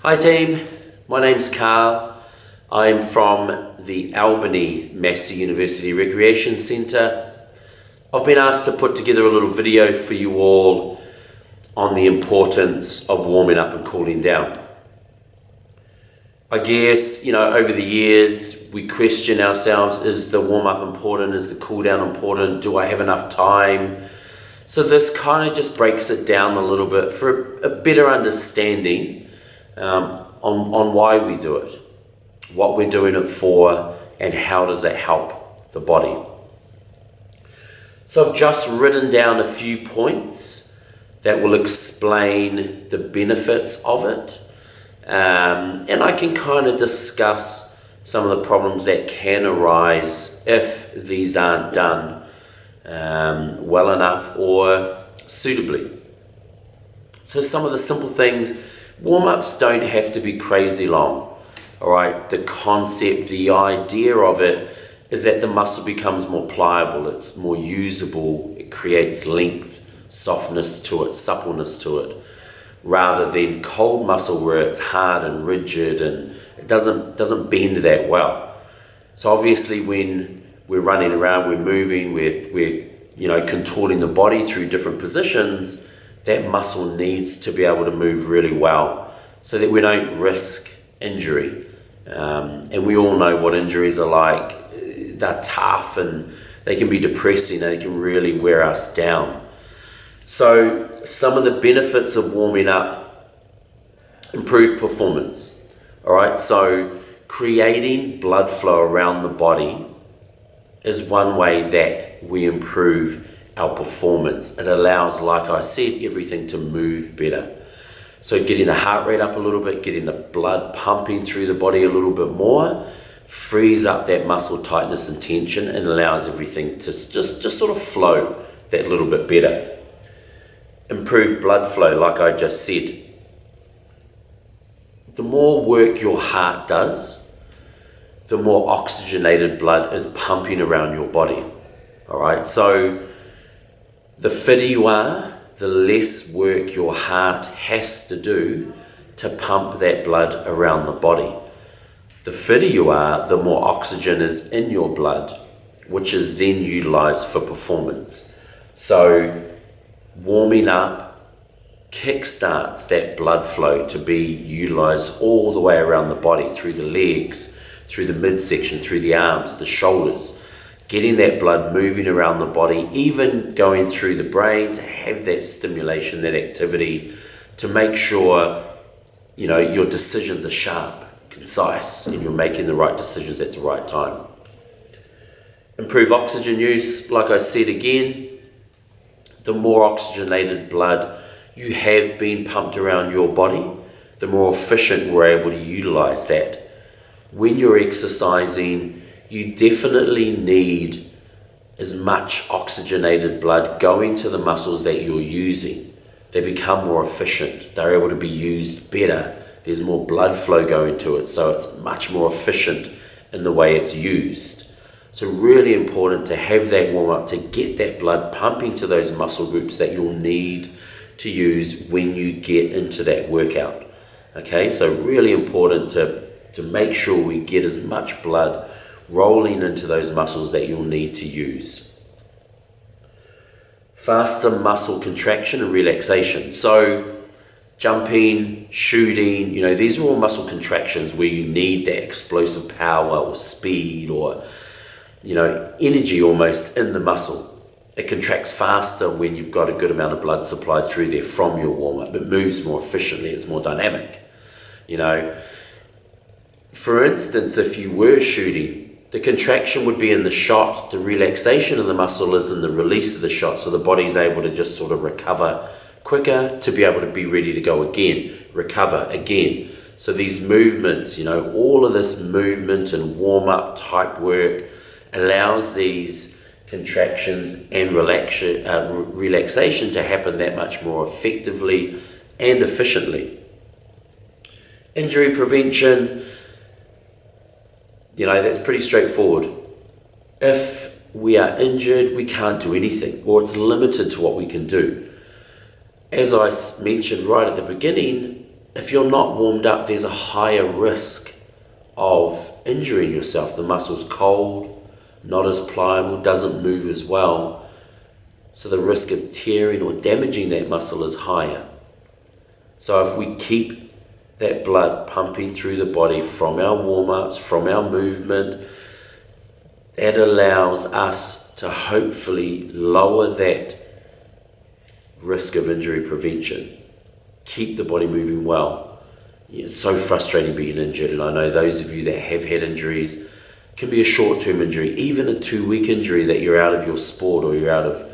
Hi team, my name's Karl. I'm from the Massey University Recreation Centre. I've been asked to put together a little video for you all on the importance of warming up and cooling down. I guess, over the years we question ourselves, is the warm up important? Is the cool down important? Do I have enough time? So this kind of just breaks it down a little bit for a better understanding on why we do it, what we're doing it for, and how does it help the body. So I've just written down a few points that will explain the benefits of it, and I can kind of discuss some of the problems that can arise if these aren't done well enough or suitably. So some of the simple things, warm-ups don't have to be crazy long, all right? The concept, the idea of it is that the muscle becomes more pliable, it's more usable, it creates length, softness to it, suppleness to it, rather than cold muscle where it's hard and rigid and it doesn't bend that well. So obviously when we're running around, we're moving, we're contorting the body through different positions, that muscle needs to be able to move really well so that we don't risk injury. And we all know what injuries are like. They're tough and they can be depressing and they can really wear us down. So some of the benefits of warming up: improved performance. All right, so creating blood flow around the body is one way that we improve our performance. It allows, like I said, everything to move better. So getting the heart rate up a little bit, getting the blood pumping through the body a little bit more, frees up that muscle tightness and tension and allows everything to just sort of flow that little bit better. Improved blood flow, like I just said. The more work your heart does, the more oxygenated blood is pumping around your body. All right, so the fitter you are, the less work your heart has to do to pump that blood around the body. The fitter you are, the more oxygen is in your blood, which is then utilized for performance. So warming up kickstarts that blood flow to be utilized all the way around the body, through the legs, through the midsection, through the arms, the shoulders, getting that blood moving around the body, even going through the brain to have that stimulation, that activity, to make sure your decisions are sharp, concise, and you're making the right decisions at the right time. Improve oxygen use, like I said again, the more oxygenated blood you have been pumped around your body, the more efficient we're able to utilize that. When you're exercising, you definitely need as much oxygenated blood going to the muscles that you're using. They become more efficient. They're able to be used better. There's more blood flow going to it, so it's much more efficient in the way it's used. So really important to have that warm up, to get that blood pumping to those muscle groups that you'll need to use when you get into that workout. Okay, so really important to make sure we get as much blood rolling into those muscles that you'll need to use. Faster muscle contraction and relaxation. So jumping, shooting, these are all muscle contractions where you need that explosive power or speed or, energy almost in the muscle. It contracts faster when you've got a good amount of blood supply through there from your warm-up. It moves more efficiently, it's more dynamic. For instance, if you were shooting, the contraction would be in the shot, the relaxation of the muscle is in the release of the shot, so the body's able to just sort of recover quicker to be able to be ready to go again, recover again. So these movements, all of this movement and warm-up type work allows these contractions and relaxation to happen that much more effectively and efficiently. Injury prevention, that's pretty straightforward. If we are injured, we can't do anything, or it's limited to what we can do. As I mentioned right at the beginning, if you're not warmed up, there's a higher risk of injuring yourself. The muscle's cold, not as pliable, doesn't move as well. So the risk of tearing or damaging that muscle is higher. So if we keep that blood pumping through the body from our warm-ups, from our movement, that allows us to hopefully lower that risk of injury prevention. Keep the body moving well. It's so frustrating being injured, and I know those of you that have had injuries, it can be a short-term injury, even a 2-week injury that you're out of your sport or you're out of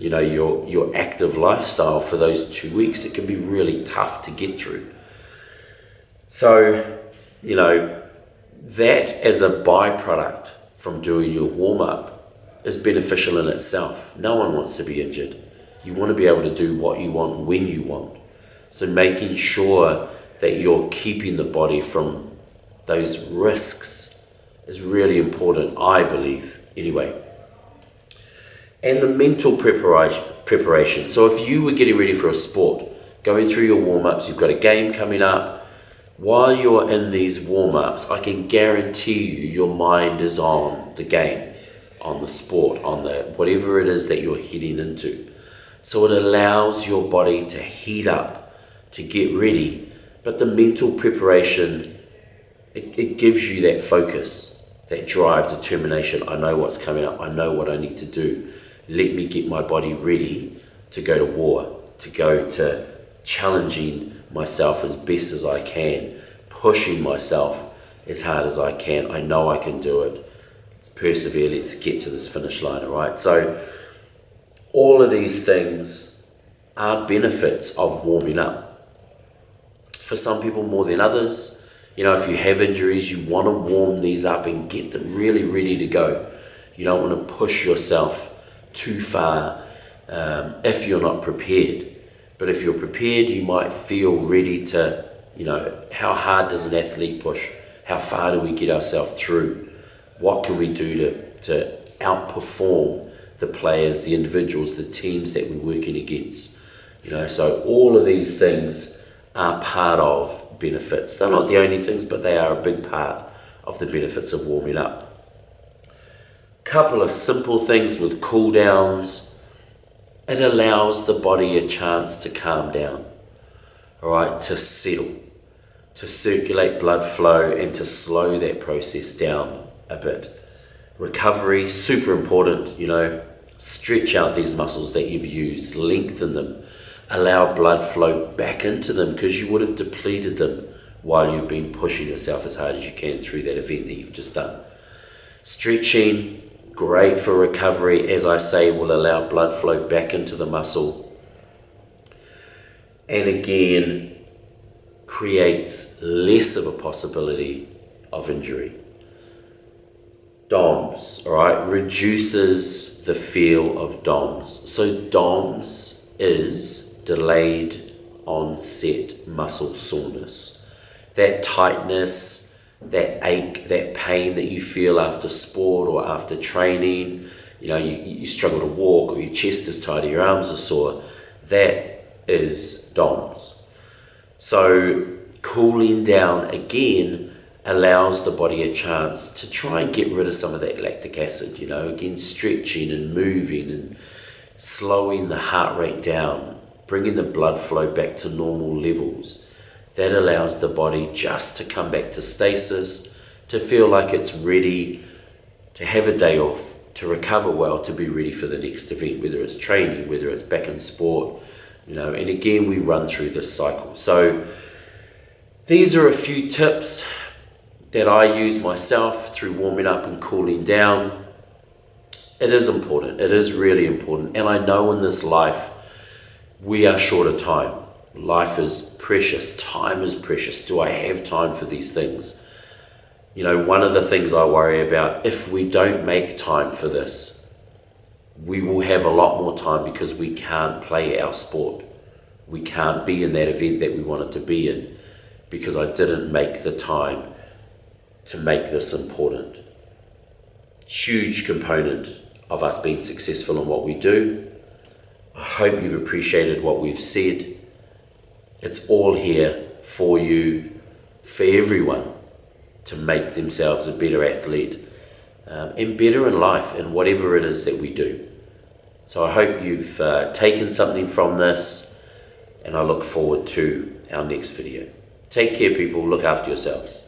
your active lifestyle for those 2 weeks. It can be really tough to get through. So, that as a byproduct from doing your warm-up is beneficial in itself. No one wants to be injured. You want to be able to do what you want when you want. So making sure that you're keeping the body from those risks is really important, I believe, anyway. And the mental preparation. So if you were getting ready for a sport, going through your warm-ups, you've got a game coming up, while you're in these warm-ups, I can guarantee you your mind is on the game, on the sport, on the whatever it is that you're heading into. So it allows your body to heat up, to get ready. But the mental preparation, it gives you that focus, that drive, determination. I know what's coming up. I know what I need to do. Let me get my body ready to go to war, to go to challenging myself as best as I can, pushing myself as hard as I can. I know I can do it. Let's persevere. Let's get to this finish line, all right? So all of these things are benefits of warming up. For some people more than others, if you have injuries, you want to warm these up and get them really ready to go. You don't want to push yourself too far if you're not prepared. But if you're prepared, you might feel ready to, how hard does an athlete push? How far do we get ourselves through? What can we do to outperform the players, the individuals, the teams that we're working against? So all of these things are part of benefits. They're not the only things, but they are a big part of the benefits of warming up. Couple of simple things with cool downs. It allows the body a chance to calm down, all right, to settle, to circulate blood flow and to slow that process down a bit. Recovery, super important, stretch out these muscles that you've used, lengthen them, allow blood flow back into them because you would have depleted them while you've been pushing yourself as hard as you can through that event that you've just done. Stretching, great for recovery, as I say, will allow blood flow back into the muscle. And again, creates less of a possibility of injury. DOMS, all right, reduces the feel of DOMS. So DOMS is delayed onset muscle soreness. That tightness, that ache, that pain that you feel after sport or after training, you struggle to walk or your chest is tight or your arms are sore, that is DOMS. So cooling down again allows the body a chance to try and get rid of some of that lactic acid, again stretching and moving and slowing the heart rate down, bringing the blood flow back to normal levels. That allows the body just to come back to stasis, to feel like it's ready to have a day off, to recover well, to be ready for the next event, whether it's training, whether it's back in sport, and again, we run through this cycle. So these are a few tips that I use myself through warming up and cooling down. It is important. It is really important. And I know in this life, we are short of time. Life is precious. Time is precious. Do I have time for these things? One of the things I worry about, if we don't make time for this, we will have a lot more time because we can't play our sport. We can't be in that event that we wanted to be in because I didn't make the time to make this important. Huge component of us being successful in what we do. I hope you've appreciated what we've said. It's all here for you, for everyone, to make themselves a better athlete and better in life in whatever it is that we do. So I hope you've taken something from this, and I look forward to our next video. Take care, people. Look after yourselves.